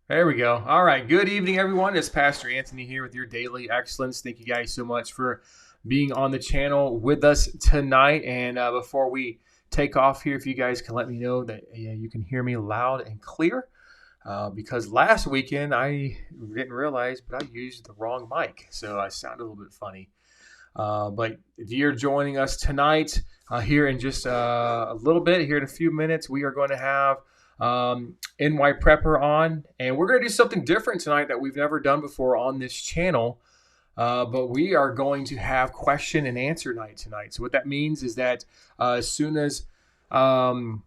There we go. All right. Good evening, everyone. It's Pastor Anthony here with your daily excellence. Thank you guys so much for being on the channel with us tonight. And before we take off here, if you guys can let me know that you can hear me loud and clear, because last weekend I didn't realize, but I used the wrong mic, so I sounded a little bit funny. But if you're joining us tonight, here in just a little bit, here in a few minutes, we are going to have NY Prepper on, and we're going to do something different tonight that we've never done before on this channel. But we are going to have question and answer night tonight. So what that means is that as soon as NY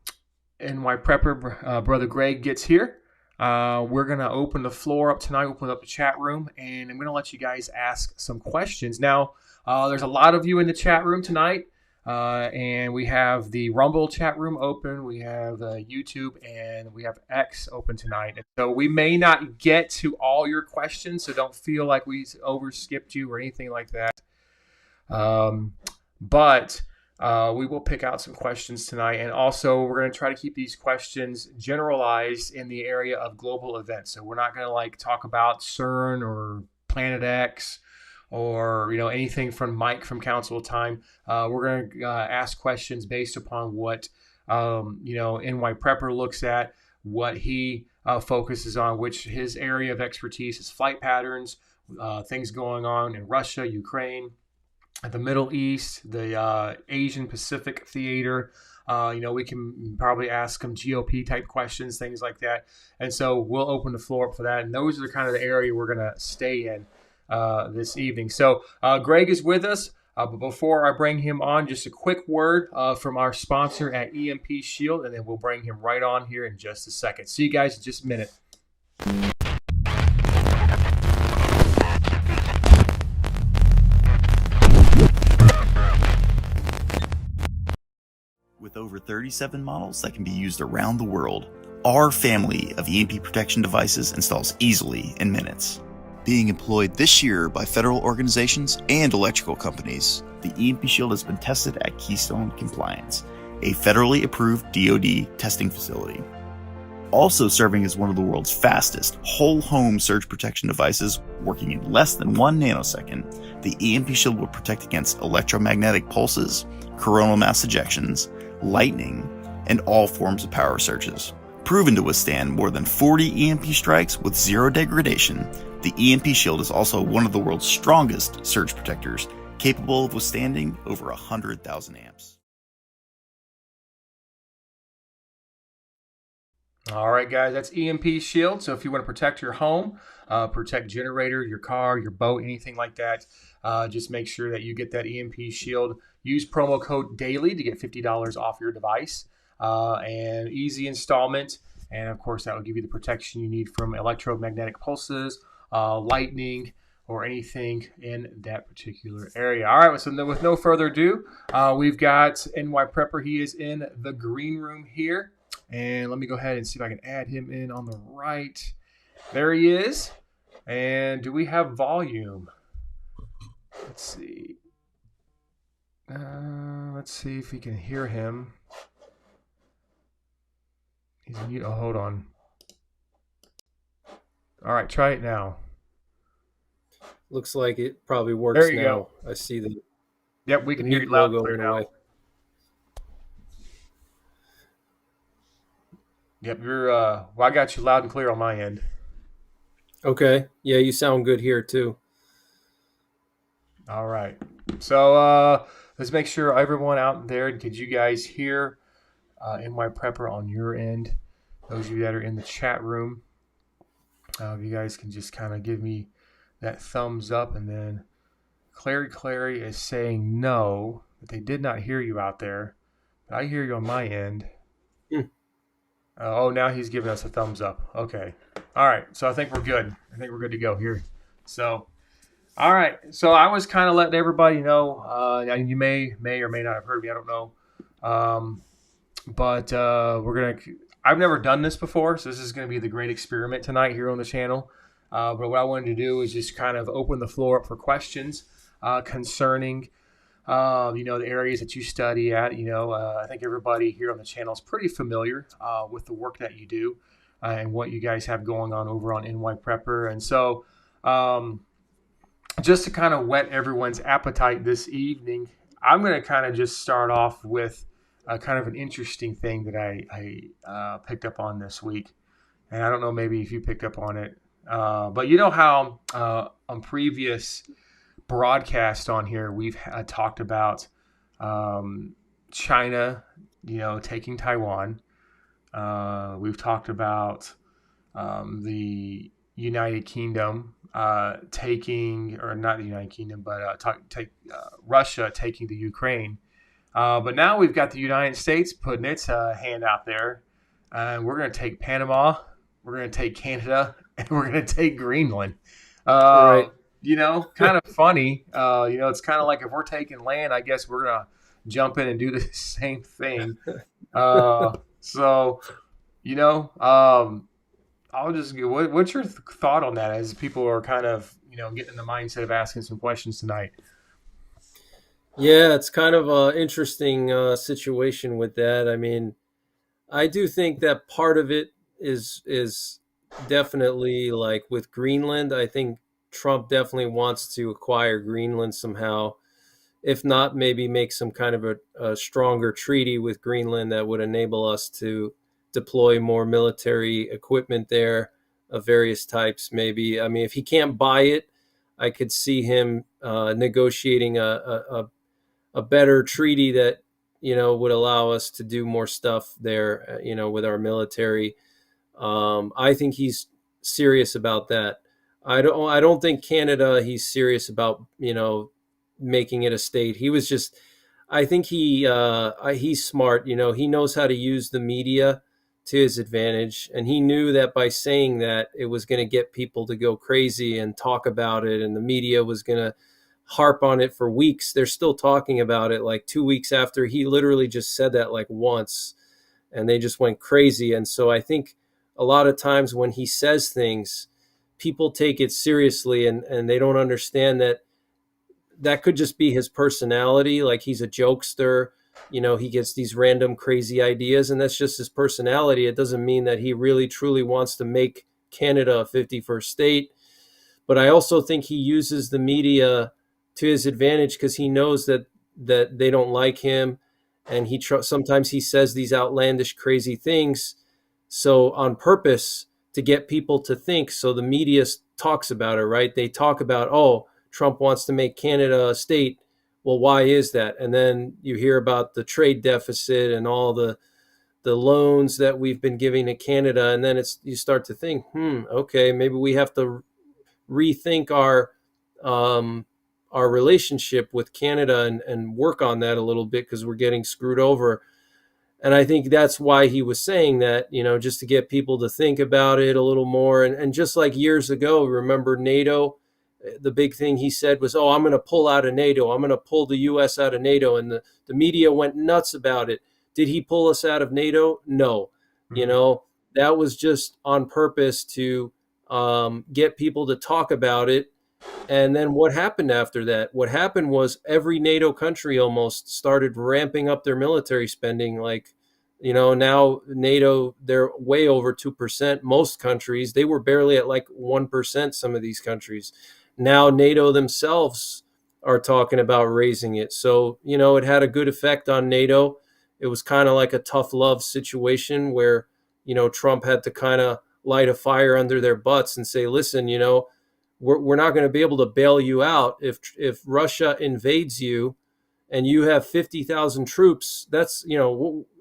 Prepper Brother Greg gets here, we're going to open the floor up tonight, open up the chat room, and I'm going to let you guys ask some questions. Now, there's a lot of you in the chat room tonight. And we have the Rumble chat room open, we have YouTube, and we have X open tonight. And so we may not get to all your questions, so don't feel like we overskipped you or anything like that. But we will pick out some questions tonight. And also, we're going to try to keep these questions generalized in the area of global events. So we're not going to talk about CERN or Planet X or anything from Mike from Council of Time. We're going to ask questions based upon what NY Prepper looks at, what he focuses on, which his area of expertise is flight patterns, things going on in Russia, Ukraine, the Middle East, the Asian Pacific theater. We can probably ask some GOP type questions, things like that. And so we'll open the floor up for that. And those are the kind of the area we're going to stay in this evening. So Greg is with us, but before I bring him on, just a quick word from our sponsor at EMP Shield, and then we'll bring him right on here in just a second. See you guys in just a minute. With over 37 models that can be used around the world, our family of EMP protection devices installs easily in minutes. Being employed this year by federal organizations and electrical companies, the EMP Shield has been tested at Keystone Compliance, a federally approved DoD testing facility. Also serving as one of the world's fastest whole home surge protection devices, working in less than 1 nanosecond, the EMP Shield will protect against electromagnetic pulses, coronal mass ejections, lightning, and all forms of power surges. Proven to withstand more than 40 EMP strikes with zero degradation, the EMP Shield is also one of the world's strongest surge protectors, capable of withstanding over 100,000 amps. All right, guys, that's EMP Shield. So if you want to protect your home, protect generator, your car, your boat, anything like that, just make sure that you get that EMP Shield. Use promo code DAILY to get $50 off your device, and easy installment. And of course, that will give you the protection you need from electromagnetic pulses, lightning, or anything in that particular area. All right, so with no further ado, we've got NY Prepper. He is in the green room here. And let me go ahead and see if I can add him in on the right. There he is. And do we have volume? Let's see. Let's see if we can hear him. He's mute. Oh, hold on. All right, try it now. Looks like it probably works there you now. Go. I see the Yep, we can hear you loud and clear now. away. Yep, you're well, I got you loud and clear on my end. Okay. Yeah, you sound good here too. All right. So let's make sure everyone out there, could you guys hear NY Prepper on your end? Those of you that are in the chat room, if you guys can just kind of give me that thumbs up. And then Clary is saying no, that they did not hear you out there. But I hear you on my end. Oh, now he's giving us a thumbs up. Okay. All right. So I think we're good. I think we're good to go here. So, all right. So I was kind of letting everybody know. You may or may not have heard me. I don't know. But I've never done this before. So this is going to be the great experiment tonight here on the channel. But what I wanted to do is just kind of open the floor up for questions concerning the areas that you study at. I think everybody here on the channel is pretty familiar with the work that you do. and what you guys have going on over on NY Prepper. And so, just to kind of whet everyone's appetite this evening, I'm going to kind of just start off with kind of an interesting thing that I picked up on this week. And I don't know, maybe if you picked up on it. But you know how on previous broadcasts on here, we've talked about China, taking Taiwan. We've talked about the United Kingdom taking, or not the United Kingdom, but Russia taking the Ukraine. But now we've got the United States putting its hand out there, and we're going to take Panama, we're going to take Canada, and we're going to take Greenland. Right. Kind of funny. It's kind of like if we're taking land, I guess we're going to jump in and do the same thing. I'll just get, what's your thought on that as people are kind of, getting in the mindset of asking some questions tonight? Yeah, it's kind of an interesting situation with that. I mean, I do think that part of it is definitely like with Greenland. I think Trump definitely wants to acquire Greenland somehow. If not, maybe make some kind of a stronger treaty with Greenland that would enable us to deploy more military equipment there of various types. Maybe, I mean, if he can't buy it, I could see him negotiating a better treaty that would allow us to do more stuff there, with our military. I think he's serious about that. I don't think Canada, he's serious about making it a state. He was just, I think he's smart. He knows how to use the media to his advantage, and he knew that by saying that, it was going to get people to go crazy and talk about it, and the media was going to harp on it for weeks. They're still talking about it like 2 weeks after he literally just said that like once, and they just went crazy. And so I think a lot of times when he says things, people take it seriously, and they don't understand that could just be his personality. Like, he's a jokester, he gets these random crazy ideas, and that's just his personality. It doesn't mean that he really truly wants to make Canada a 51st state. But I also think he uses the media to his advantage because he knows that they don't like him, and sometimes he says these outlandish, crazy things, so on purpose to get people to think. So the media talks about it, right? They talk about, oh, Trump wants to make Canada a state. Well, why is that? And then you hear about the trade deficit and all the loans that we've been giving to Canada, and then you start to think, okay, maybe we have to rethink our relationship with Canada and work on that a little bit because we're getting screwed over. And I think that's why he was saying that, just to get people to think about it a little more. And just like years ago, remember NATO? The big thing he said was, oh, I'm going to pull out of NATO. I'm going to pull the U.S. out of NATO. And the media went nuts about it. Did he pull us out of NATO? No. Mm-hmm. That was just on purpose to get people to talk about it. And then what happened after that? What happened was every NATO country almost started ramping up their military spending. Like, now NATO, they're way over 2%. Most countries, they were barely at like 1%, some of these countries. Now NATO themselves are talking about raising it. So, it had a good effect on NATO. It was kind of like a tough love situation where, Trump had to kind of light a fire under their butts and say, listen, we're not going to be able to bail you out if Russia invades you and you have 50,000 troops. That's,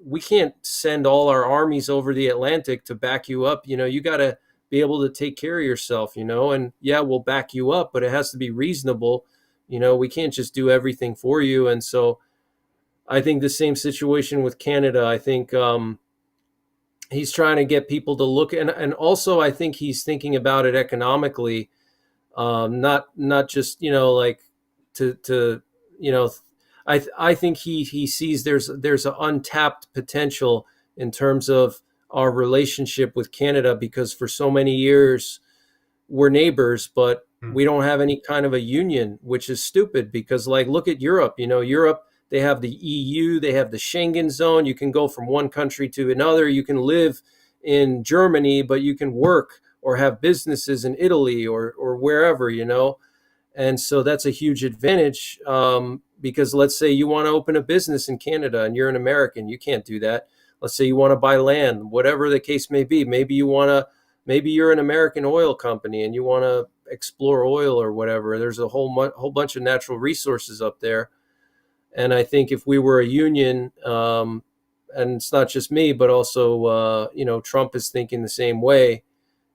we can't send all our armies over the Atlantic to back you up. You got to be able to take care of yourself, and yeah, we'll back you up, but it has to be reasonable. We can't just do everything for you. And so I think the same situation with Canada. I think he's trying to get people to look, and also I think he's thinking about it economically. Not just like to I think he sees there's an untapped potential in terms of our relationship with Canada, because for so many years we're neighbors, but we don't have any kind of a union, which is stupid because, like, look at Europe. Europe, they have the EU, they have the Schengen zone. You can go from one country to another. You can live in Germany, but you can work or have businesses in Italy or wherever, And so that's a huge advantage, because let's say you want to open a business in Canada and you're an American, you can't do that. Let's say you want to buy land, whatever the case may be. Maybe you're an American oil company and you want to explore oil or whatever. There's a whole bunch of natural resources up there. And I think if we were a union, and it's not just me, but also, Trump is thinking the same way,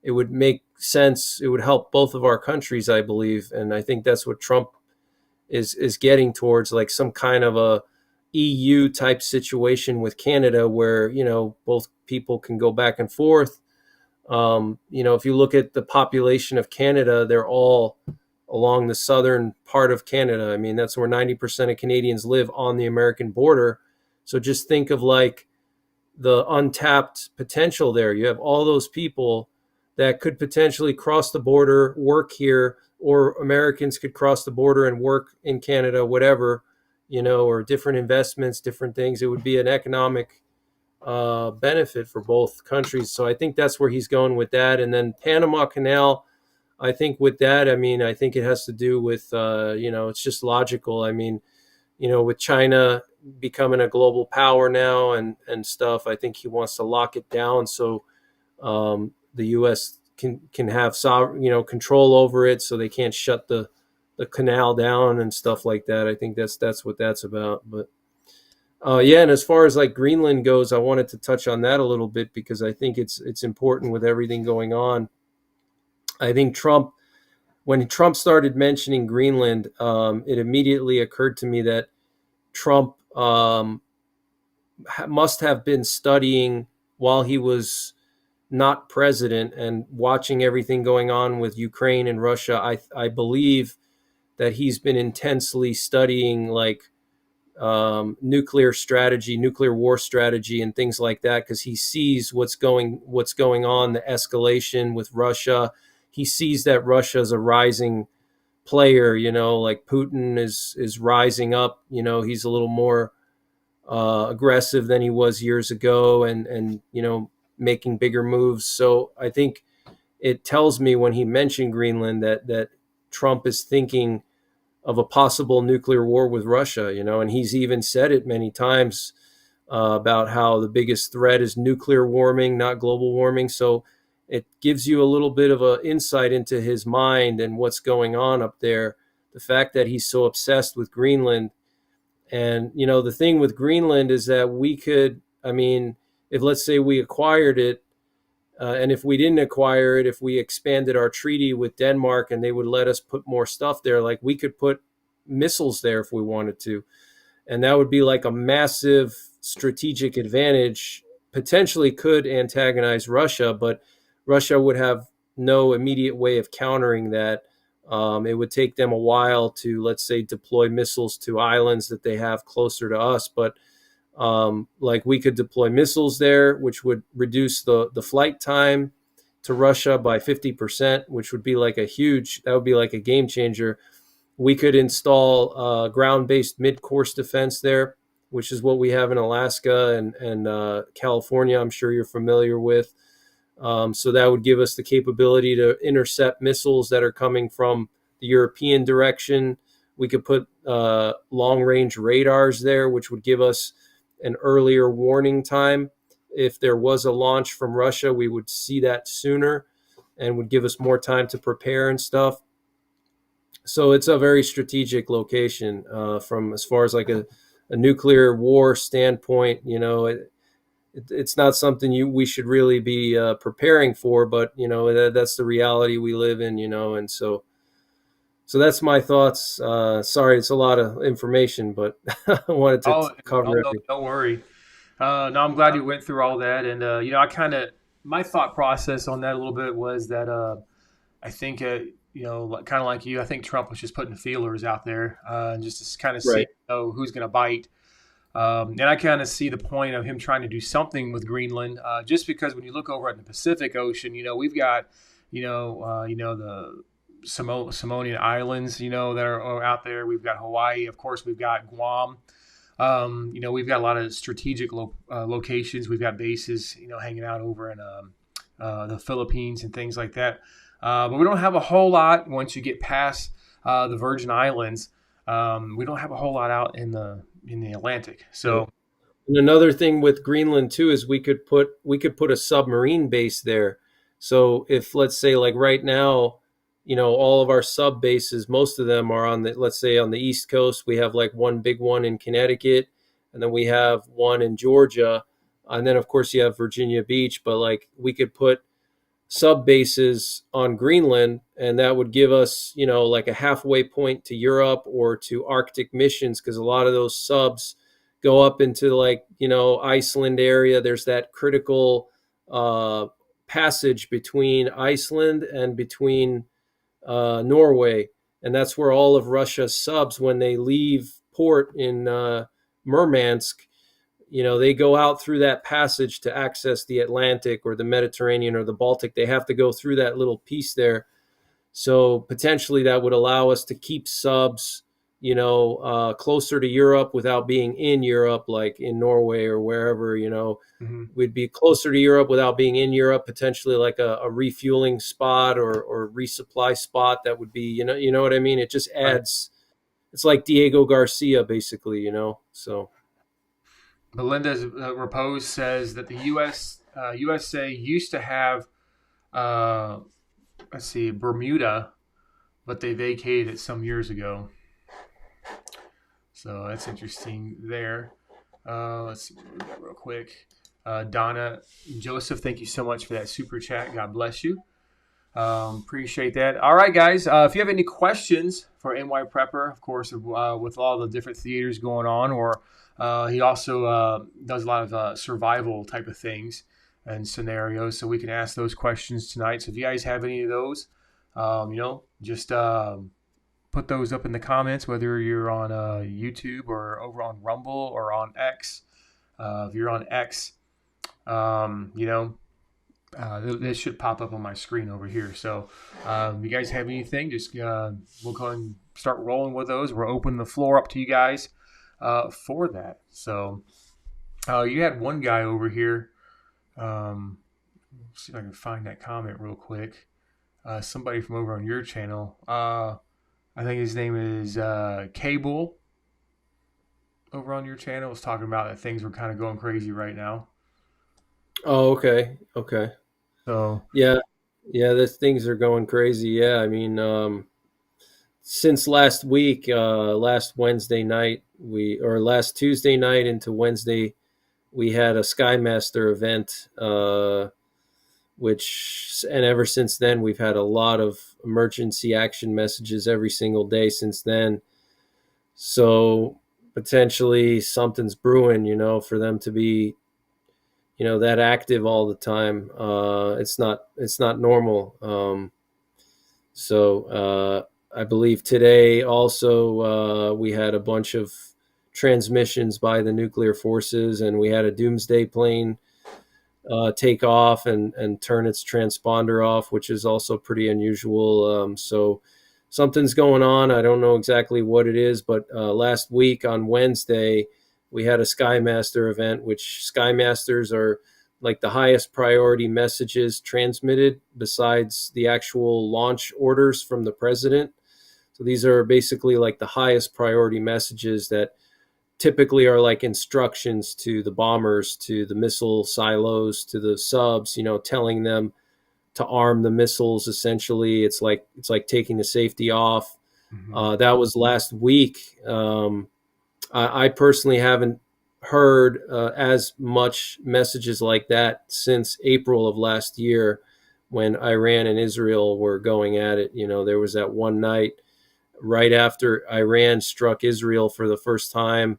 it would make sense. It would help both of our countries, I believe. And I think that's what Trump is getting towards, like some kind of a EU type situation with Canada where, both people can go back and forth. If you look at the population of Canada, they're all along the southern part of Canada. I mean, that's where 90% of Canadians live, on the American border. So just think of like the untapped potential there. You have all those people that could potentially cross the border, work here, or Americans could cross the border and work in Canada, whatever, or different investments, different things. It would be an economic benefit for both countries. So I think that's where he's going with that. And then Panama Canal, I think with that, I think it has to do with, it's just logical. With China becoming a global power now and stuff, I think he wants to lock it down so the U.S. can have control over it, so they can't shut the canal down and stuff like that. I think that's what that's about. But and as far as like Greenland goes, I wanted to touch on that a little bit because I think it's important with everything going on. I think when Trump started mentioning Greenland, it immediately occurred to me that Trump must have been studying while he was not president and watching everything going on with Ukraine and Russia. I believe that he's been intensely studying like nuclear strategy, nuclear war strategy, and things like that, because he sees what's going on, the escalation with Russia. He sees that Russia is a rising player, like Putin is rising up. He's a little more aggressive than he was years ago, and making bigger moves. So I think it tells me when he mentioned Greenland that Trump is thinking of a possible nuclear war with Russia, and he's even said it many times about how the biggest threat is nuclear warming, not global warming. So it gives you a little bit of an insight into his mind and what's going on up there. The fact that he's so obsessed with Greenland. And, the thing with Greenland is that we could, if let's say we acquired it, and if we didn't acquire it, if we expanded our treaty with Denmark and they would let us put more stuff there, like we could put missiles there if we wanted to. And that would be like a massive strategic advantage, potentially could antagonize Russia, but Russia would have no immediate way of countering that. It would take them a while to, let's say, deploy missiles to islands that they have closer to us. But like we could deploy missiles there, which would reduce the flight time to Russia by 50%, which would be like that would be like a game changer. We could install ground-based mid-course defense there, which is what we have in Alaska and California, I'm sure you're familiar with. So that would give us the capability to intercept missiles that are coming from the European direction. We could put long-range radars there, which would give us an earlier warning time. If there was a launch from Russia, we would see that sooner and would give us more time to prepare and stuff. So it's a very strategic location from as far as like a nuclear war standpoint. It's not something we should really be preparing for, but that's the reality we live in, and so that's my thoughts. Sorry, it's a lot of information, but I wanted to cover everything. Don't worry. No, I'm glad you went through all that, and my thought process on that a little bit was that I think kind of like you, I think Trump was just putting feelers out there just to kind of see who's going to bite. And I kind of see the point of him trying to do something with Greenland, just because when you look over at the Pacific Ocean, we've got, the Samoan Islands, that are out there. We've got Hawaii. Of course, we've got Guam. We've got a lot of strategic locations. We've got bases, hanging out over in the Philippines and things like that. But we don't have a whole lot once you get past the Virgin Islands. We don't have a whole lot out in the Atlantic. So And another thing with Greenland too is we could put a submarine base there. So if, let's say, like right now, all of our sub bases, most of them are on the, let's say, on the East Coast. We have like one big one in Connecticut, and then we have one in Georgia, and then of course you have Virginia Beach. But like we could put sub bases on Greenland, and that would give us, like a halfway point to Europe or to Arctic missions, because a lot of those subs go up into, like, Iceland area. There's that critical passage between Iceland and between Norway, and that's where all of Russia's subs, when they leave port in Murmansk, they go out through that passage to access the Atlantic or the Mediterranean or the Baltic. They have to go through that little piece there. So potentially that would allow us to keep subs, closer to Europe without being in Europe, like in Norway or wherever. mhm. We'd be closer to Europe without being in Europe, potentially like a refueling spot or resupply spot. That would be, you know what I mean? It just Right. adds, it's like Diego Garcia, basically, so. Belinda's Repose says that the USA used to have, uh, let's see, Bermuda, but they vacated it some years ago. So that's interesting there. Let's see what we got real quick. Donna Joseph, thank you so much for that super chat. God bless you. Appreciate that. All right, guys. If you have any questions for NY Prepper, of course, with all the different theaters going on, or he also does a lot of survival type of things and scenarios, so we can ask those questions tonight. So if you guys have any of those, just put those up in the comments, whether you're on YouTube or over on Rumble or on X. If you're on X, this should pop up on my screen over here. So if you guys have anything, just we'll go and start rolling with those. We're opening the floor up to you guys for that. So you had one guy over here. See if I can find that comment real quick. Somebody from over on your channel. I think his name is Cable. Over on your channel was talking about that things were kind of going crazy right now. Oh, okay. So Yeah, these things are going crazy. Yeah, I mean, since last week, last Wednesday night, last Tuesday night into Wednesday, we had a Skymaster event, and ever since then, we've had a lot of emergency action messages every single day since then. So potentially something's brewing, for them to be, that active all the time. It's not normal. So I believe today also we had a bunch of transmissions by the nuclear forces, and we had a doomsday plane take off and turn its transponder off, which is also pretty unusual. So something's going on. I don't know exactly what it is, but last week on Wednesday, we had a Skymaster event, which Skymasters are like the highest priority messages transmitted besides the actual launch orders from the president. So these are basically like the highest priority messages that typically are like instructions to the bombers, to the missile silos, to the subs, telling them to arm the missiles. Essentially, it's like taking the safety off. That was last week. I personally haven't heard as much messages like that since April of last year, when Iran and Israel were going at it. There was that one night right after Iran struck Israel for the first time.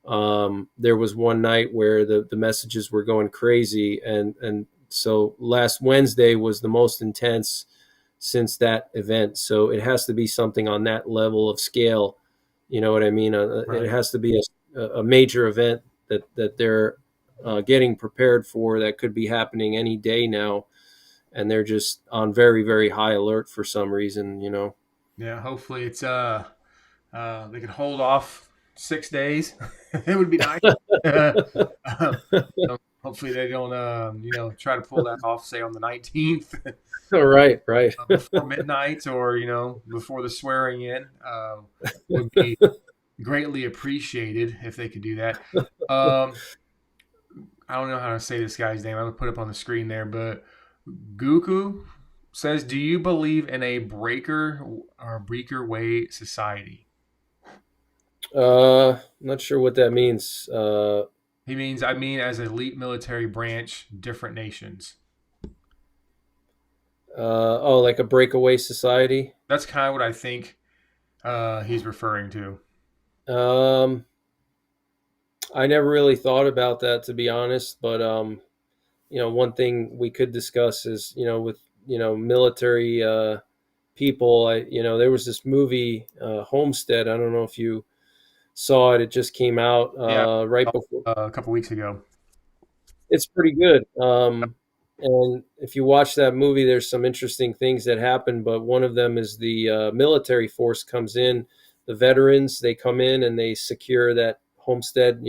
There was one night where the messages were going crazy, and so last Wednesday was the most intense since that event. So it has to be something on that level of scale. You know what I mean? right. It has to be a major event that they're getting prepared for, that could be happening any day now, and they're just on very, very high alert for some reason. Yeah, hopefully it's they can hold off 6 days. It would be nice. Hopefully they don't, try to pull that off, say on the 19th, Right, right. before midnight, or before the swearing in. Would be greatly appreciated if they could do that. I don't know how to say this guy's name. I'm gonna put it up on the screen there, but Guku says, "Do you believe in a breaker way society?" Not sure what that means. He means, I mean, as elite military branch, different nations. Oh, like a breakaway society. That's kind of what I think he's referring to. Um, I never really thought about that, to be honest. But one thing we could discuss is, with military people. There was this movie, Homestead. I don't know if you saw it. It just came out Yeah, right before. a couple weeks ago. It's pretty good. And if you watch that movie, there's some interesting things that happen. But one of them is the military force comes in, the veterans, they come in and they secure that homestead,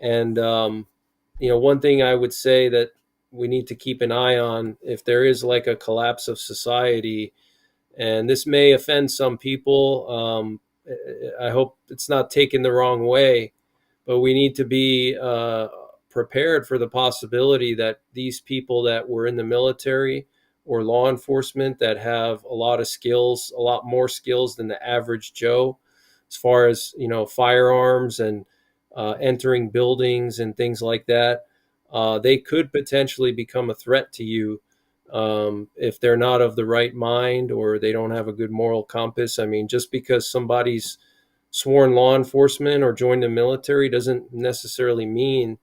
And, one thing I would say that we need to keep an eye on, if there is like a collapse of society, and this may offend some people, I hope it's not taken the wrong way, but we need to be prepared for the possibility that these people that were in the military or law enforcement that have a lot of skills, a lot more skills than the average Joe, as far as firearms and entering buildings and things like that, they could potentially become a threat to you if they're not of the right mind or they don't have a good moral compass. I mean, just because somebody's sworn law enforcement or joined the military doesn't necessarily mean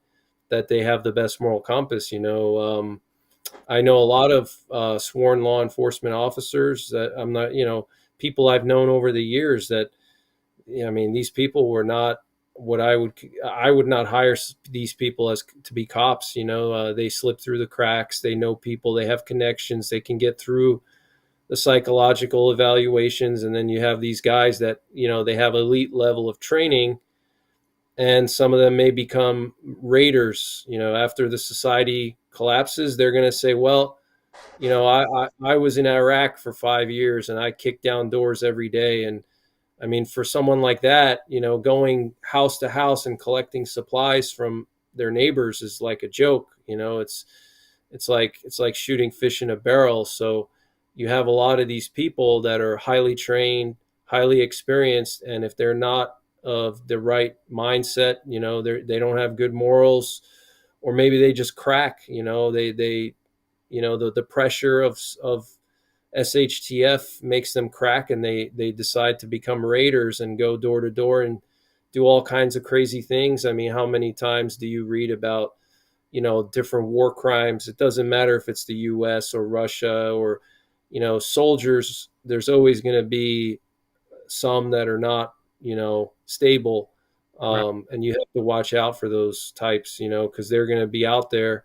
that they have the best moral compass. I know a lot of sworn law enforcement officers that I'm not, people I've known over the years that, these people were not what I would not hire these people as to be cops. They slip through the cracks. They know people, they have connections, they can get through the psychological evaluations. And then you have these guys that, they have elite level of training, and some of them may become raiders. After the society collapses, they're going to say, well, I was in Iraq for 5 years and I kicked down doors every day. And I mean, for someone like that, going house to house and collecting supplies from their neighbors is like a joke. It's like shooting fish in a barrel. So you have a lot of these people that are highly trained, highly experienced, and if they're not of the right mindset, they don't have good morals, or maybe they just crack. The pressure of SHTF makes them crack, and they decide to become raiders and go door to door and do all kinds of crazy things. I mean, how many times do you read about, different war crimes? It doesn't matter if it's the US or Russia or, soldiers. There's always going to be some that are not, stable. Right. And you have to watch out for those types, because they're going to be out there.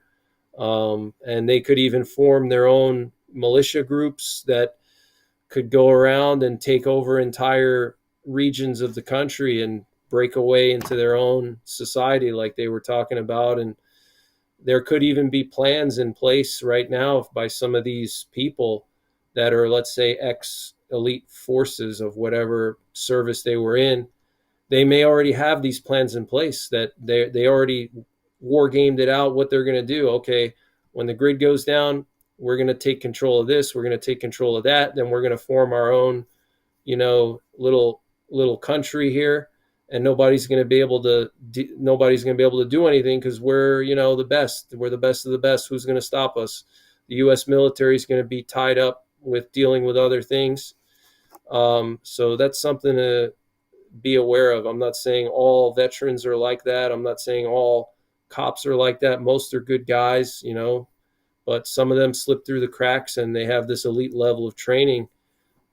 And they could even form their own militia groups that could go around and take over entire regions of the country and break away into their own society, like they were talking about. And there could even be plans in place right now by some of these people that are, let's say, ex-elite forces of whatever service they were in. They may already have these plans in place, that they already war gamed it out, what they're going to do. Okay, when the grid goes down, we're going to take control of this, we're going to take control of that, then we're going to form our own, little country here, and nobody's going to be able to do anything, because we're, the best. We're the best of the best. Who's going to stop us? The US military is going to be tied up with dealing with other things. So that's something to be aware of. I'm not saying all veterans are like that. I'm not saying all cops are like that. Most are good guys, but some of them slip through the cracks and they have this elite level of training.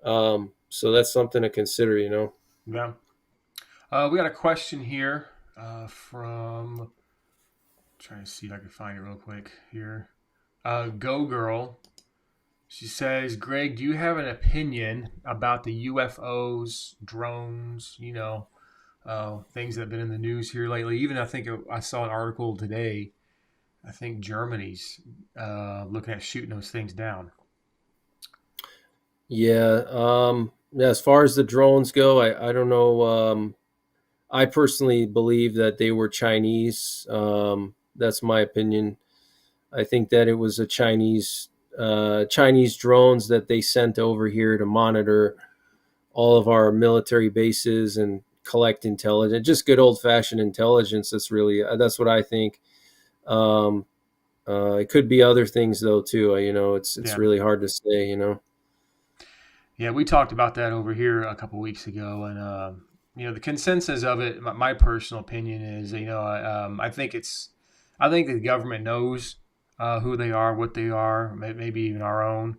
So that's something to consider, Yeah. We got a question here from, trying to see if I can find it real quick here. Go Girl. She says, Greg, do you have an opinion about the UFOs, drones, things that have been in the news here lately. Even I think I saw an article today. I think Germany's looking at shooting those things down. Yeah. Yeah, as far as the drones go, I don't know. I personally believe that they were Chinese. That's my opinion. I think that it was a Chinese drones that they sent over here to monitor all of our military bases and collect intelligence. Just good old fashioned intelligence. That's what I think. Um, it could be other things though too. It's Yeah. really hard to say. Yeah, we talked about that over here a couple weeks ago, and the consensus of it. My personal opinion is, I think the government knows who they are, what they are, maybe even our own.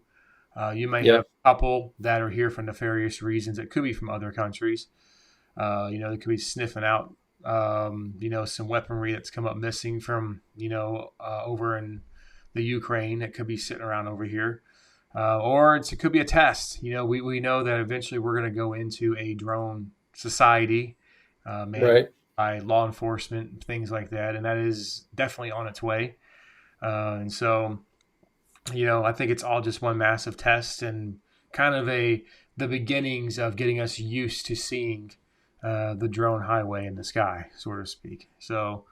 You may Yeah. have a couple that are here for nefarious reasons. It could be from other countries. They could be sniffing out, some weaponry that's come up missing from, over in the Ukraine that could be sitting around over here. Or it could be a test. We know that eventually we're going to go into a drone society, manned Right. by law enforcement and things like that, and that is definitely on its way. And so, I think it's all just one massive test and kind of the beginnings of getting us used to seeing the drone highway in the sky, so to speak. So,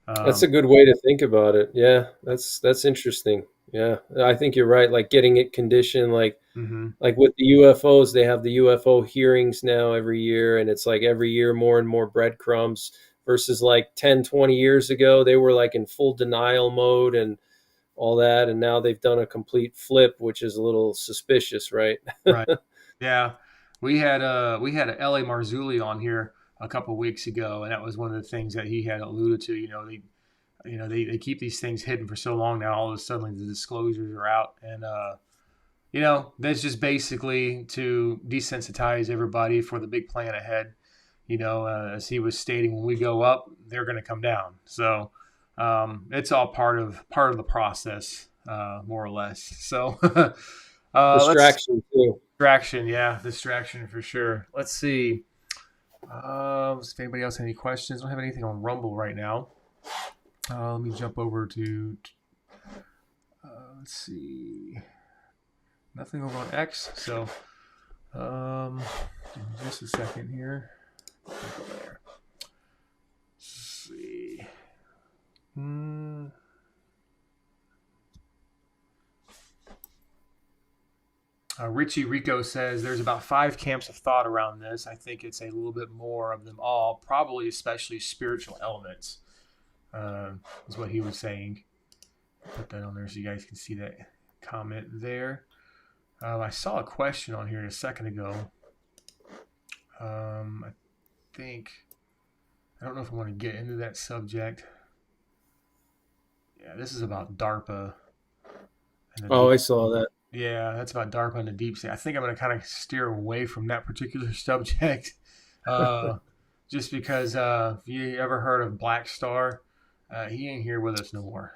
That's um, a good way to think about it. Yeah, that's interesting. Yeah, I think you're right. Like getting it conditioned, mhm, like with the UFOs, they have the UFO hearings now every year, and it's like every year more and more breadcrumbs versus like 10, 20 years ago, they were like in full denial mode and all that, and now they've done a complete flip, which is a little suspicious, right? right. Yeah, we had a L.A. Marzulli on here a couple weeks ago, and that was one of the things that he had alluded to. They keep these things hidden for so long now. All of a sudden, the disclosures are out, and that's just basically to desensitize everybody for the big plan ahead. As he was stating, when we go up, they're going to come down. So it's all part of the process, more or less. So let's Distraction too. distraction, yeah, distraction for sure. Let's see. If anybody else has any questions, I don't have anything on Rumble right now. Let me jump over to. Let's see. Nothing over on X. So, just a second here. Go there. Let's see. Richie Rico says there's about 5 camps of thought around this. I think it's a little bit more of them all, probably especially spiritual elements, is what he was saying. Put that on there so you guys can see that comment there. I saw a question on here a second ago. I think, I don't know if I want to get into that subject. Yeah, this is about DARPA. Oh, I saw that. Yeah, that's about DARPA and the deep sea. I think I'm going to kind of steer away from that particular subject, just because if you ever heard of Black Star, he ain't here with us no more.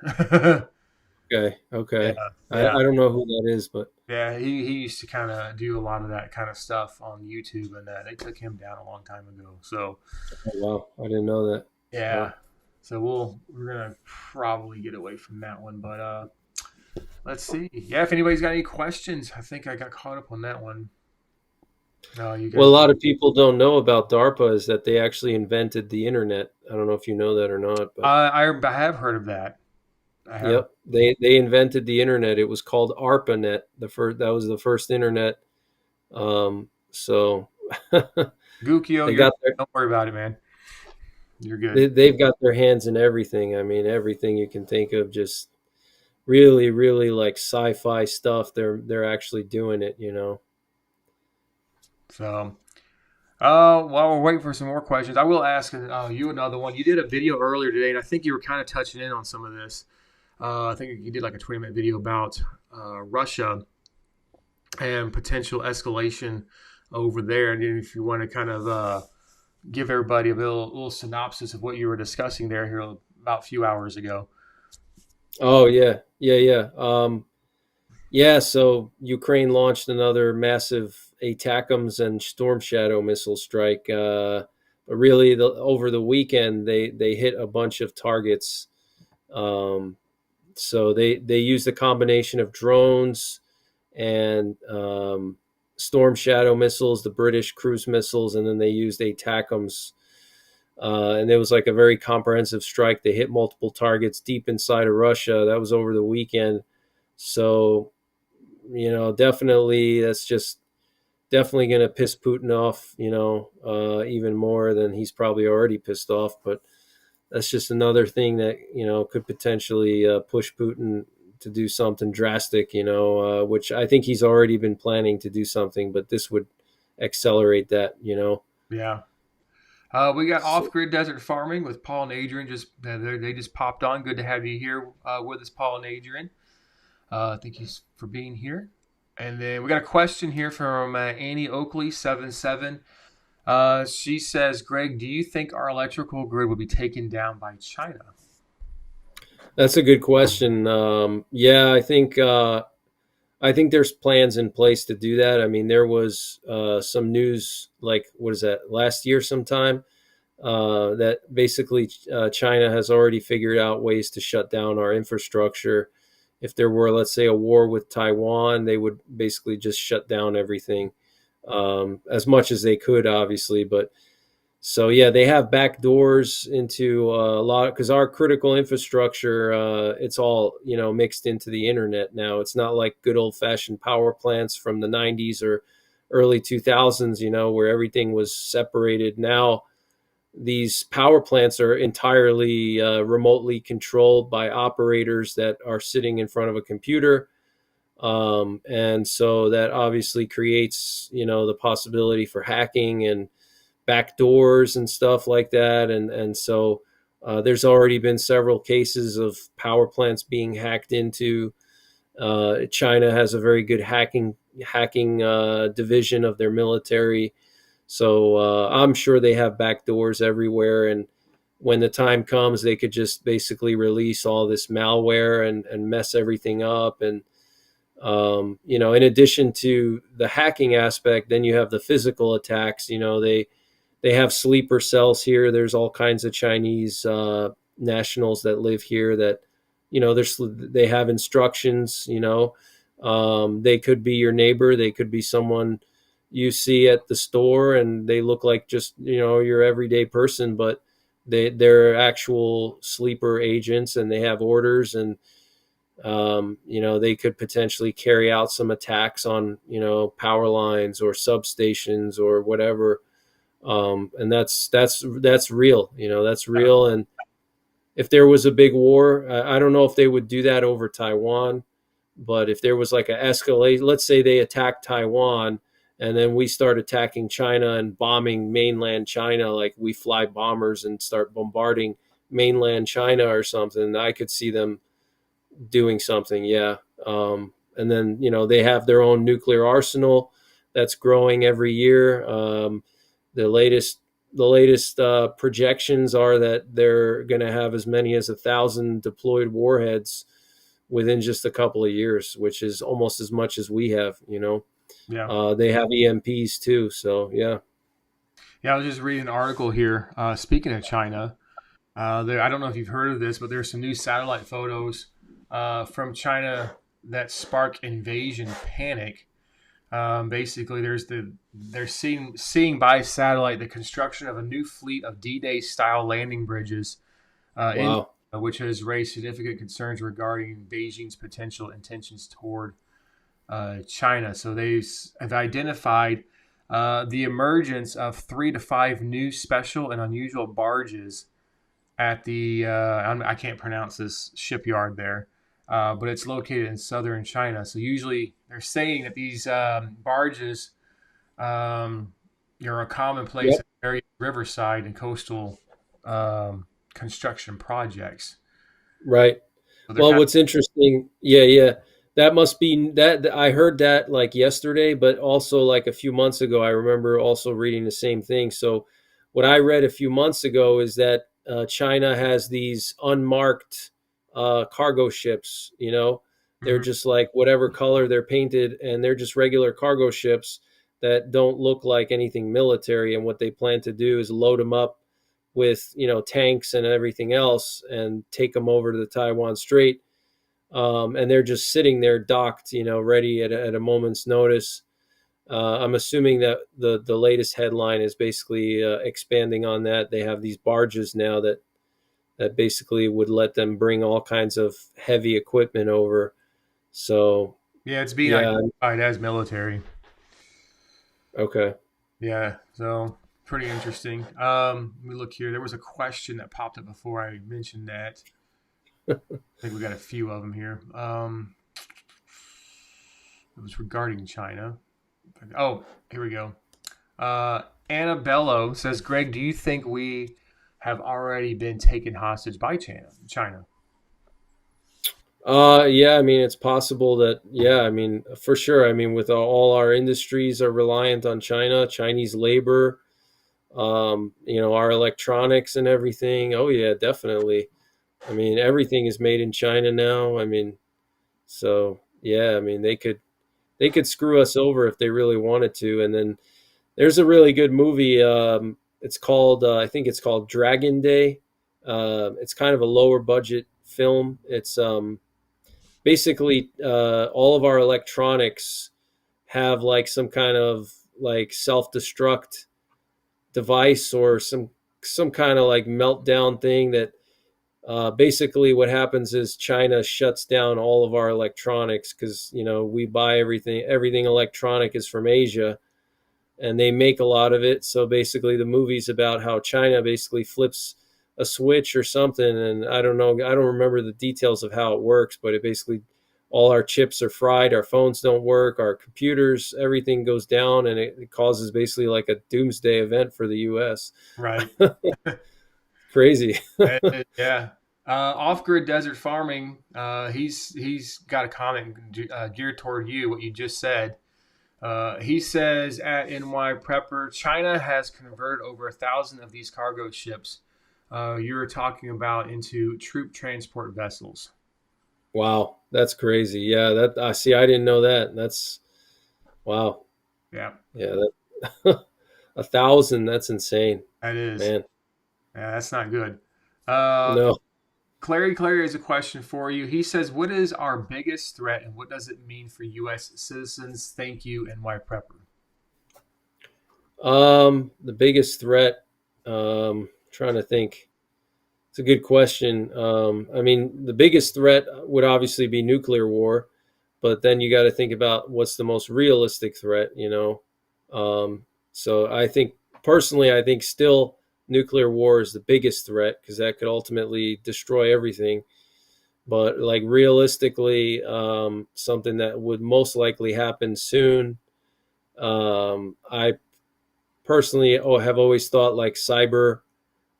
Okay, Yeah, okay. yeah, I don't know who that is, but yeah. He used to kind of do a lot of that kind of stuff on YouTube, and they took him down a long time ago. So oh, wow, I didn't know that. yeah, Wow. so we're gonna probably get away from that one, but let's see. Yeah, if anybody's got any questions, I think I got caught up on that one. No, you Well, guys. a lot of people don't know about DARPA is that they actually invented the internet. I don't know if you know that or not, but I have heard of that. I have. yep, they invented the internet. It was called ARPANET. That was the first internet. So Gukio, they got their don't worry about it, man. You're good. they've got their hands in everything. I mean, everything you can think of. Just really, really like sci-fi stuff. They're actually doing it. So, while we're waiting for some more questions, I will ask you another one. You did a video earlier today, and I think you were kind of touching in on some of this. I think you did like a 20-minute video about Russia and potential escalation over there. And if you want to kind of give everybody a little synopsis of what you were discussing there here about a few hours ago. Oh yeah, yeah, yeah. Yeah, so Ukraine launched another massive ATACMS and Storm Shadow missile strike But really, over the weekend, they hit a bunch of targets. So they used a combination of drones and Storm Shadow missiles, the British cruise missiles, and then they used ATACMS. And it was like a very comprehensive strike. They hit multiple targets deep inside of Russia. That was over the weekend. So, definitely that's just definitely going to piss Putin off, even more than he's probably already pissed off. But that's just another thing that, could potentially push Putin to do something drastic, which I think he's already been planning to do something, but this would accelerate that. Yeah. We got So, off-grid desert farming with Paul and Adrian. They just popped on. Good to have you here with us, Paul and Adrian. Thank you for being here. And then we got a question here from Annie Oakley 77. She says, Greg, do you think our electrical grid will be taken down by China? that's a good question. Yeah, I think there's plans in place to do that. I mean, there was some news, like, what is that, last year sometime, that basically China has already figured out ways to shut down our infrastructure. If there were, let's say, a war with Taiwan, they would basically just shut down everything, as much as they could, obviously. But so, yeah, they have back doors into a lot, because our critical infrastructure, it's all, mixed into the internet now. It's not like good old fashioned power plants from the 90s or early 2000s, where everything was separated. Now, these power plants are entirely remotely controlled by operators that are sitting in front of a computer. And so that obviously creates, the possibility for hacking and back doors and stuff like that. And so there's already been several cases of power plants being hacked into. China has a very good hacking division of their military. So I'm sure they have back doors everywhere. And when the time comes, they could just basically release all this malware and mess everything up. And, in addition to the hacking aspect, then you have the physical attacks. They have sleeper cells here. There's all kinds of Chinese nationals that live here that, they have instructions. They could be your neighbor. They could be someone you see at the store, and they look like just, your everyday person, but they're actual sleeper agents, and they have orders, and they could potentially carry out some attacks on, power lines or substations or whatever. And that's real. That's real. And if there was a big war, I don't know if they would do that over Taiwan, but if there was like an escalation, let's say they attack Taiwan and then we start attacking China and bombing mainland China, like we fly bombers and start bombarding mainland China or something, I could see them doing something. Yeah. And then, they have their own nuclear arsenal that's growing every year. The latest projections are that they're going to have as many as 1,000 deployed warheads within just a couple of years, which is almost as much as we have. Yeah. They have EMPs too. So yeah. Yeah, I was just reading an article here. Speaking of China, I don't know if you've heard of this, but there's some new satellite photos from China that spark invasion panic. Basically, they're seeing by satellite the construction of a new fleet of D-Day style landing bridges, Wow. which has raised significant concerns regarding Beijing's potential intentions toward China. So have identified the emergence of 3 to 5 new special and unusual barges at the I can't pronounce this shipyard there. But it's located in southern China. So usually they're saying that these barges are a commonplace Yep. area riverside and coastal construction projects. Right. So they're Well, kind what's interesting, yeah, that must be that I heard that like yesterday, but also like a few months ago, I remember also reading the same thing. So what I read a few months ago is that China has these unmarked cargo ships. of, They're mhm. just like whatever color they're painted, and they're just regular cargo ships, that don't look like anything military. And what they plan to do is load them up with, tanks and everything else and take them over to the Taiwan Strait. And they're just sitting there docked, ready at a moment's notice. I'm assuming that the latest headline is basically expanding on that. They have these barges now that basically would let them bring all kinds of heavy equipment over. So Yeah, it's being yeah, identified as military. okay. Yeah, so pretty interesting. Let me look here. There was a question that popped up before I mentioned that. I think we got a few of them here. It was regarding China. Oh, here we go. Annabello says, Greg, do you think we have already been taken hostage by China? Yeah, I mean, it's possible that, yeah, I mean, for sure. I mean, with all our industries are reliant on China, Chinese labor, our electronics and everything. Oh yeah, definitely. I mean, everything is made in China now. I mean, so yeah, I mean, they could screw us over if they really wanted to. And then there's a really good movie. It's called, I think it's called Dragon Day. It's kind of a lower budget film. It's basically all of our electronics have like some kind of like self-destruct device or some kind of like meltdown thing that basically what happens is China shuts down all of our electronics because we buy everything electronic is from Asia, and they make a lot of it. So basically the movie's about how China basically flips a switch or something, and I don't know, I don't remember the details of how it works, but it basically all our chips are fried, our phones don't work, our computers, everything goes down, and it causes basically like a doomsday event for the US. Right. Crazy. Yeah. Off-grid desert farming. He's got a comment geared toward you. What you just said. He says at NY Prepper, China has converted over 1,000 of these cargo ships you're talking about into troop transport vessels. Wow, that's crazy. Yeah, that I see. I didn't know that. That's wow. Yeah, Yeah, that 1,000. That's insane, that is. man. Yeah, that's not good. Uh, No. Clary has a question for you. He says, "What is our biggest threat, and what does it mean for U.S. citizens?" Thank you, NY Prepper. The biggest threat. Trying to think. It's a good question. I mean, the biggest threat would obviously be nuclear war, but then you got to think about what's the most realistic threat. So I think personally, I think still nuclear war is the biggest threat because that could ultimately destroy everything. But like realistically, something that would most likely happen soon. I personally have always thought like cyber,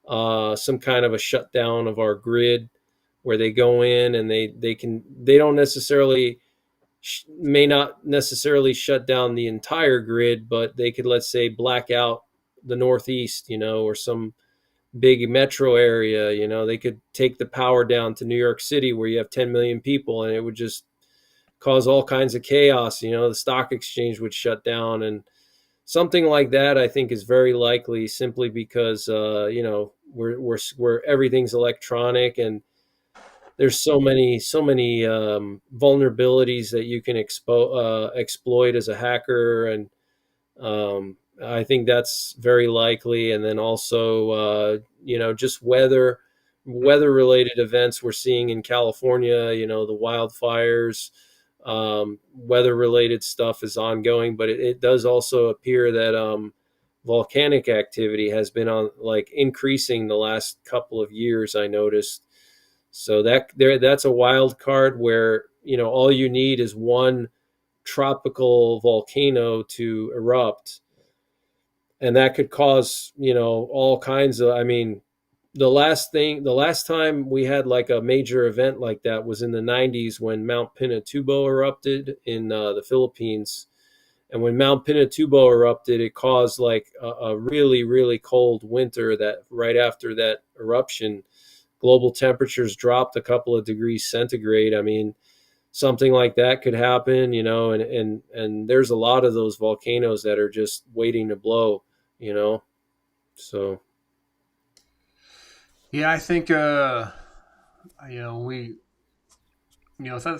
some kind of a shutdown of our grid where they go in and they don't necessarily may not necessarily shut down the entire grid, but they could, let's say, black out the Northeast, or some big metro area. They could take the power down to New York City where you have 10 million people, and it would just cause all kinds of chaos. The stock exchange would shut down, and something like that I think is very likely, simply because we're everything's electronic, and there's so many vulnerabilities that you can exploit as a hacker, and I think that's very likely. And then also just weather related events we're seeing in California, the wildfires. Weather related stuff is ongoing, but it does also appear that volcanic activity has been on like increasing the last couple of years, I noticed. So that's a wild card where all you need is one tropical volcano to erupt, and that could cause all kinds of, I mean, the last time we had like a major event like that was in the 90s when Mount Pinatubo erupted in the Philippines. And when Mount Pinatubo erupted, it caused like a really, really cold winter. That right after that eruption, global temperatures dropped a couple of degrees centigrade. I mean, something like that could happen, and there's a lot of those volcanoes that are just waiting to blow, you know. So Yeah, I think we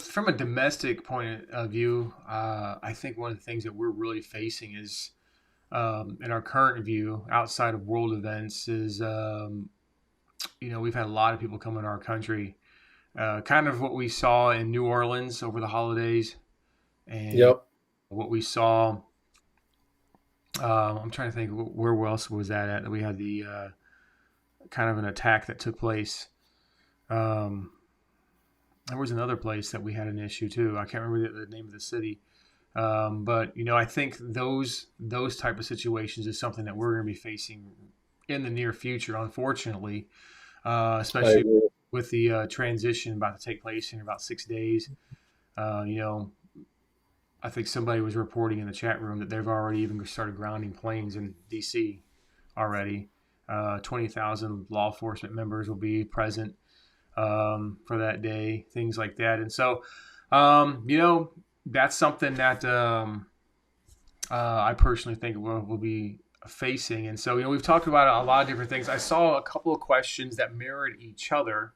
from a domestic point of view, I think one of the things that we're really facing is in our current view outside of world events is we've had a lot of people come into our country, kind of what we saw in New Orleans over the holidays, and yep. what we saw. I'm trying to think where else was that at? That we had the kind of an attack that took place. Um, there was another place that we had an issue too. I can't remember the name of the city. But I think those type of situations is something that we're going to be facing in the near future, unfortunately, I especially agree. with the transition about to take place in about 6 days. Uh, you know, I think somebody was reporting in the chat room that they've already even started grounding planes in D.C. already. 20,000 law enforcement members will be present for that day, things like that. And so, that's something that I personally think we'll be facing. And so, we've talked about a lot of different things. I saw a couple of questions that mirrored each other.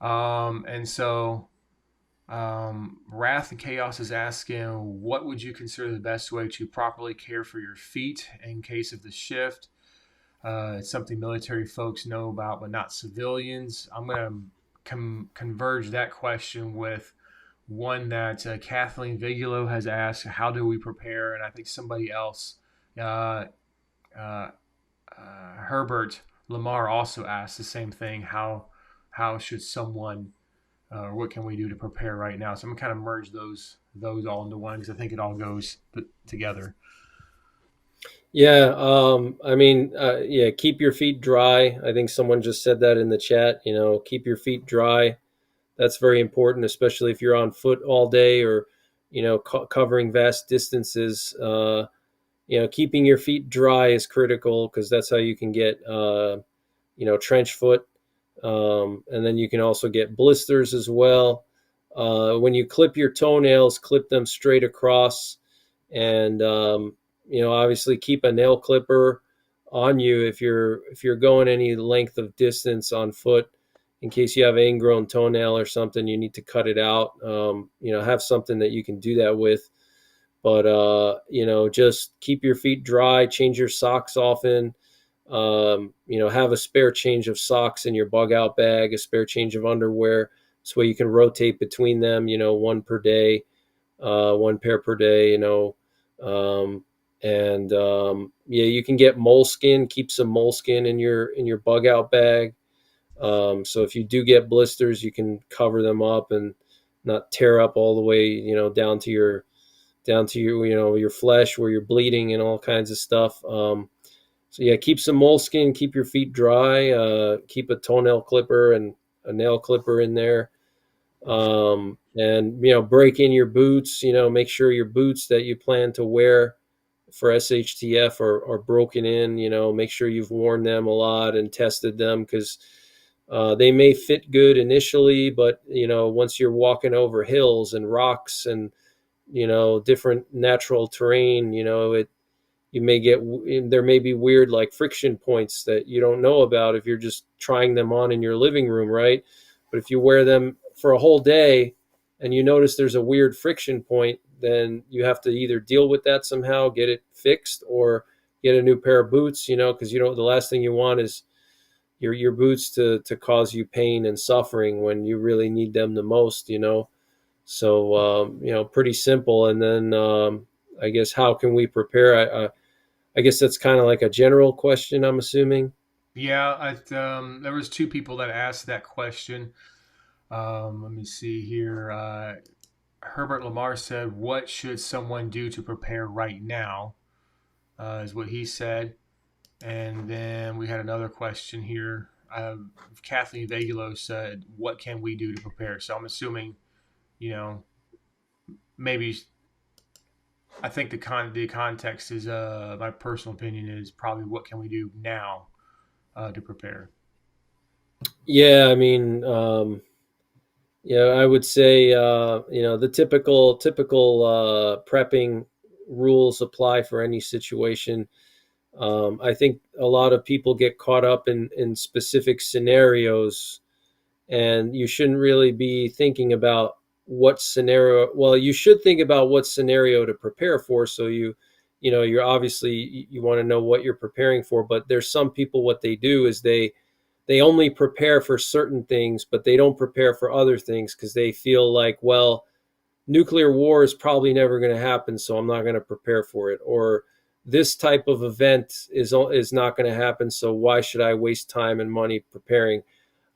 And so, Wrath and Chaos is asking, what would you consider the best way to properly care for your feet in case of the shift? It's something military folks know about, but not civilians. I'm going to converge that question with one that Kathleen Vigilo has asked, how do we prepare? And I think somebody else, uh, uh, Herbert Lamar, also asked the same thing. How should someone, what can we do to prepare right now? So I'm going to kind of merge those all into one because I think it all goes together. Yeah, yeah, keep your feet dry. I think someone just said that in the chat, keep your feet dry. That's very important, especially if you're on foot all day or, covering vast distances. Keeping your feet dry is critical because that's how you can get, trench foot. And then you can also get blisters as well. When you clip your toenails, clip them straight across, and obviously keep a nail clipper on you if you're going any length of distance on foot, in case you have an ingrown toenail or something, you need to cut it out. Have something that you can do that with. But just keep your feet dry, change your socks often. Have a spare change of socks in your bug out bag, a spare change of underwear, so you can rotate between them, one per day, one pair per day, yeah, you can get moleskin, keep some moleskin in your bug out bag. So if you do get blisters, you can cover them up and not tear up all the way, down to your your flesh where you're bleeding and all kinds of stuff. So yeah, keep some moleskin, keep your feet dry, keep a toenail clipper and a nail clipper in there. And break in your boots, make sure your boots that you plan to wear for SHTF are broken in. Make sure you've worn them a lot and tested them, because they may fit good initially, but once you're walking over hills and rocks and different natural terrain, there may be weird like friction points that you don't know about if you're just trying them on in your living room, right? But if you wear them for a whole day and you notice there's a weird friction point, then you have to either deal with that somehow, get it fixed, or get a new pair of boots, because the last thing you want is your boots to cause you pain and suffering when you really need them the most. So pretty simple. And then I guess, how can we prepare? I guess that's kind of like a general question, I'm assuming. Yeah, there was two people that asked that question. Let me see here. Herbert Lamar said, "What should someone do to prepare right now?" Is what he said. And then we had another question here. Kathleen Vegulo said, "What can we do to prepare?" So I'm assuming, you know, maybe I think the context is my personal opinion is probably what can we do now to prepare. Yeah, I mean, Yeah, I would say, the typical prepping rules apply for any situation. I think a lot of people get caught up in specific scenarios, and you shouldn't really be thinking about what scenario. Well, you should think about what scenario to prepare for. So you're obviously, you want to know what you're preparing for. But there's some people, what they do is they only prepare for certain things, but they don't prepare for other things because they feel like, well, nuclear war is probably never going to happen, so I'm not going to prepare for it. Or this type of event is not going to happen, so why should I waste time and money preparing?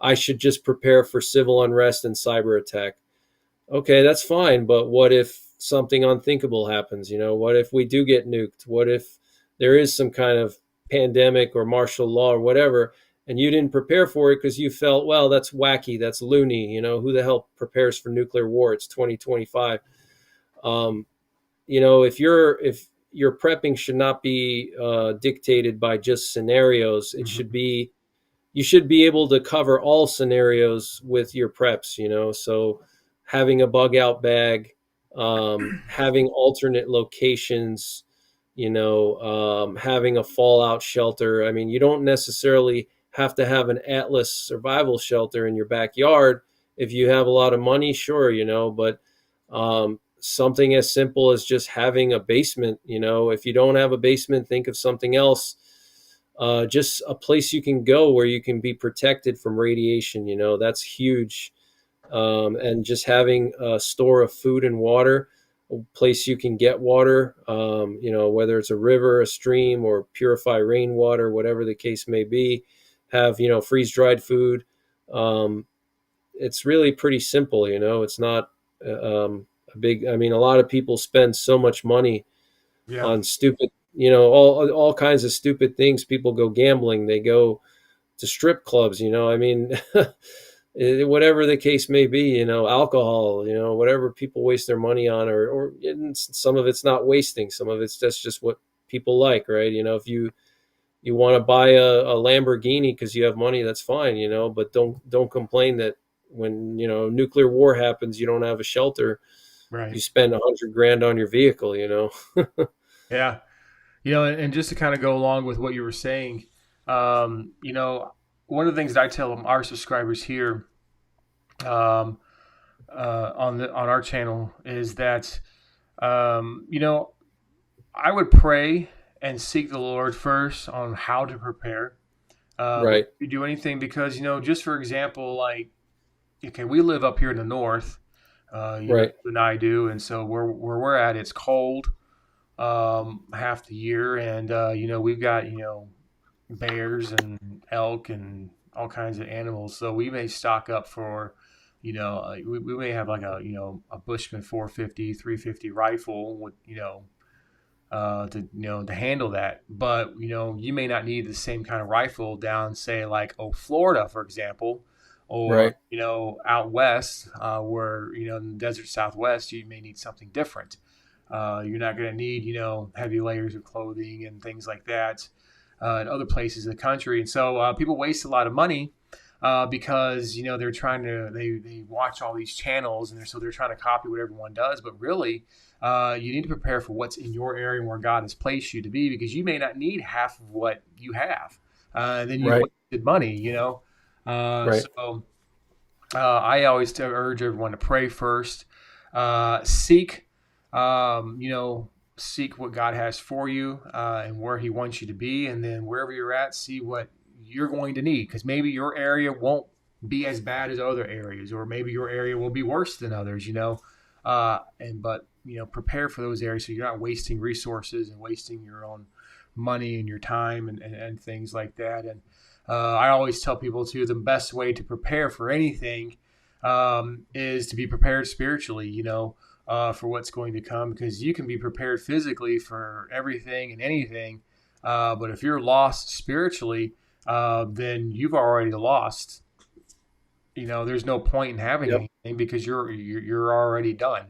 I should just prepare for civil unrest and cyber attack. Okay, that's fine, but what if something unthinkable happens? What if we do get nuked? What if there is some kind of pandemic or martial law or whatever, and you didn't prepare for it because you felt, well, that's wacky, that's loony. Who the hell prepares for nuclear war? It's 2025. Um, if your prepping should not be dictated by just scenarios, it should Mhm. be you should be able to cover all scenarios with your preps, so having a bug out bag, having alternate locations, having a fallout shelter. I mean, you don't necessarily have to have an Atlas survival shelter in your backyard. If you have a lot of money, sure, but something as simple as just having a basement. If you don't have a basement, think of something else. Just a place you can go where you can be protected from radiation. That's huge. And just having a store of food and water, a place you can get water, whether it's a river, a stream, or purify rainwater, whatever the case may be. Have, freeze dried food. Um, it's really pretty simple. It's not a big. I mean, a lot of people spend so much money Yeah. on stupid, all kinds of stupid things. People go gambling, they go to strip clubs, I mean, whatever the case may be, alcohol, whatever people waste their money on, or some of it's not wasting, some of it's just what people like, right? If you want to buy a Lamborghini because you have money, that's fine, but don't complain that when, nuclear war happens, you don't have a shelter. You Right. spend 100 grand on your vehicle. Yeah. And just to kind of go along with what you were saying, you know, one of the things that I tell them, our subscribers here, um, on our channel is that, you know, I would pray and seek the Lord first on how to prepare before Right. you do anything, because just for example, like, okay, we live up here in the north, Right. you and I do, and so where we're at, it's cold half the year, and we've got bears and elk and all kinds of animals. So we may stock up for, like we may have like a Bushman 450, 350 rifle with, to handle that. But, you may not need the same kind of rifle down, say, like, Florida, for example, or, Right. out west, where, in the desert Southwest, you may need something different. You're not going to need, heavy layers of clothing and things like that in other places in the country. And so people waste a lot of money because they're trying to they watch all these channels, and so they're trying to copy what everyone does. But really, you need to prepare for what's in your area and where God has placed you to be, because you may not need half of what you have. Then you've Right. wasted money. Right. So I always urge everyone to pray first, seek, seek what God has for you and where He wants you to be, and then wherever you're at, see what you're going to need, because maybe your area won't be as bad as other areas, or maybe your area will be worse than others. And but prepare for those areas so you're not wasting resources and wasting your own money and your time and things like that. And I always tell people too, the best way to prepare for anything is to be prepared spiritually, for what's going to come, because you can be prepared physically for everything and anything. But if you're lost spiritually, then you've already lost. There's no point in having Yep. anything, because you're already done.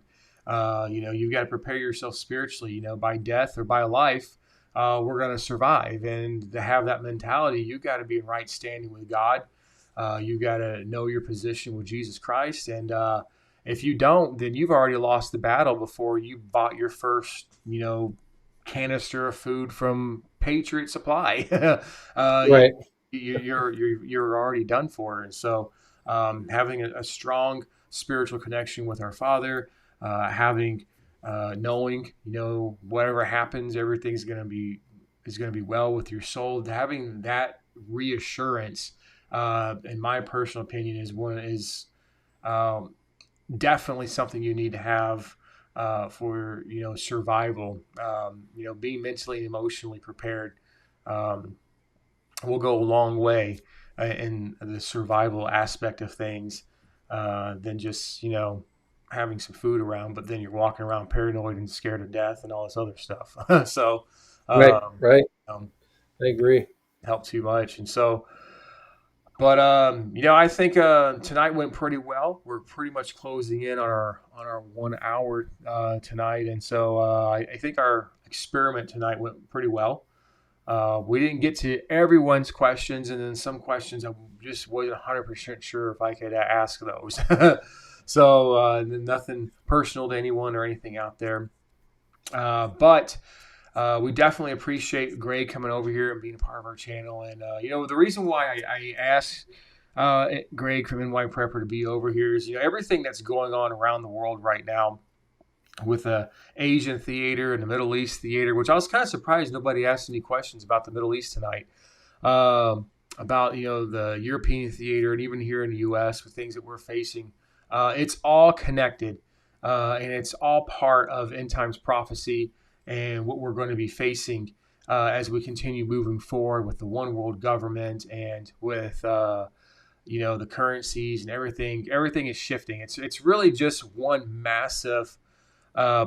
You've got to prepare yourself spiritually. By death or by life, we're going to survive, and to have that mentality, you got to be in right standing with God. You got to know your position with Jesus Christ. And if you don't, then you've already lost the battle before you bought your first, canister of food from Patriot Supply. Right. You're already done for. And so having a strong spiritual connection with our Father, knowing, whatever happens, everything's going to be well with your soul. Having that reassurance, in my personal opinion, is definitely something you need to have for survival. Being mentally and emotionally prepared will go a long way in the survival aspect of things than just having some food around, but then you're walking around paranoid and scared to death and all this other stuff. So Right. I agree. help too much. And so, but I think tonight went pretty well. We're pretty much closing in on our 1 hour tonight, and so I think our experiment tonight went pretty well. We didn't get to everyone's questions, and then some questions I just wasn't 100% sure if I could ask those. So nothing personal to anyone or anything out there. But we definitely appreciate Greg coming over here and being a part of our channel. And, the reason why I asked Greg from NY Prepper to be over here is, everything that's going on around the world right now with the Asian theater and the Middle East theater, which I was kind of surprised nobody asked any questions about the Middle East tonight, about, the European theater, and even here in the U.S. with things that we're facing. It's all connected, and it's all part of end times prophecy and what we're going to be facing as we continue moving forward with the one world government and with the currencies and everything. Everything is shifting. It's really just one massive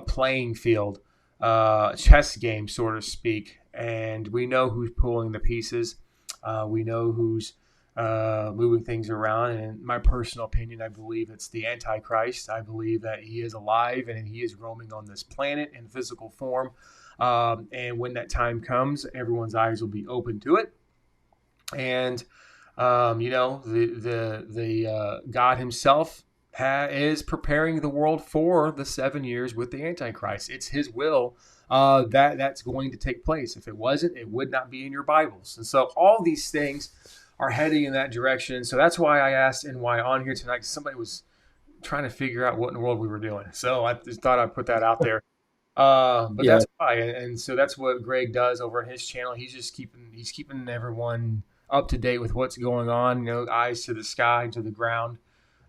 playing field, chess game, so to speak. And we know who's pulling the pieces. We know who's moving things around. And in my personal opinion, I believe it's the Antichrist. I believe that he is alive and he is roaming on this planet in physical form. And when that time comes, everyone's eyes will be open to it. And, the God himself is preparing the world for the 7 years with the Antichrist. It's his will that's going to take place. If it wasn't, it would not be in your Bibles. And so all these things are heading in that direction. So that's why I asked NY on here tonight. Somebody was trying to figure out what in the world we were doing. So I just thought I'd put that out there. But Yeah. that's why. And so that's what Greg does over on his channel. He's keeping everyone up to date with what's going on, eyes to the sky, to the ground.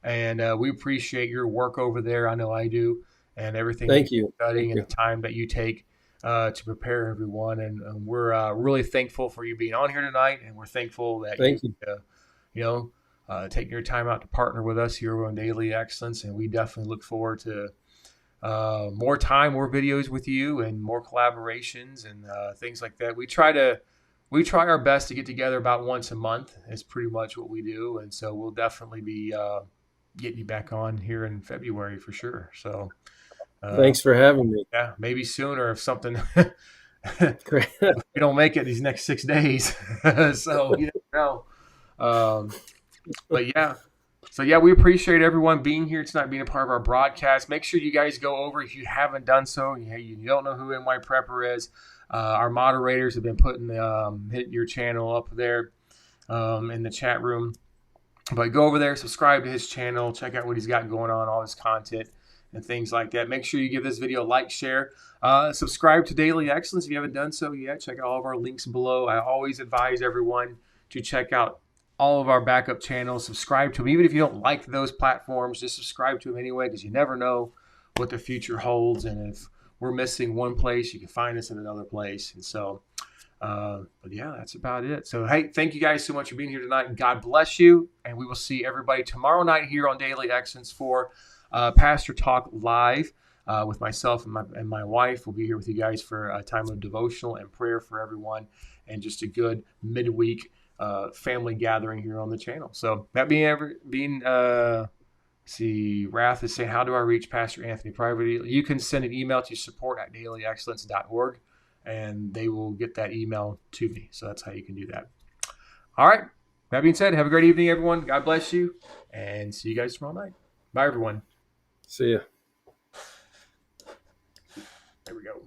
And we appreciate your work over there. I know I do. And everything Thank you. studying and the time that you take to prepare everyone. And we're really thankful for you being on here tonight. And we're thankful that Thank you. taking your time out to partner with us here on Daily Excellence. And we definitely look forward to more time, more videos with you, and more collaborations and things like that. We try our best to get together about once a month. It's pretty much what we do. And so we'll definitely be getting you back on here in February for sure. So Thanks for having me. yeah, maybe sooner if something Great. we don't make it these next 6 days. So you never know. But yeah. So yeah, we appreciate everyone being here tonight, being a part of our broadcast. Make sure you guys go over if you haven't done so. You don't know who NY Prepper is. Our moderators have been putting hit your channel up there in the chat room. But go over there, subscribe to his channel, check out what he's got going on, all his content and things like that. Make sure you give this video a like, share, subscribe to Daily Excellence if you haven't done so yet. Check out all of our links below. I always advise everyone to check out all of our backup channels. Subscribe to them. Even if you don't like those platforms, just subscribe to them anyway, because you never know what the future holds. And if we're missing one place, you can find us in another place. And so, but yeah, that's about it. So, hey, thank you guys so much for being here tonight. God bless you. And we will see everybody tomorrow night here on Daily Excellence for Pastor Talk Live with myself and my wife. We'll be here with you guys for a time of devotional and prayer for everyone, and just a good midweek family gathering here on the channel. So that being Wrath is saying, how do I reach Pastor Anthony privately? You can send an email to support@dailyexcellence.org, and they will get that email to me. So that's how you can do that. All right. That being said, have a great evening, everyone. God bless you, and see you guys tomorrow night. Bye, everyone. See ya. There we go.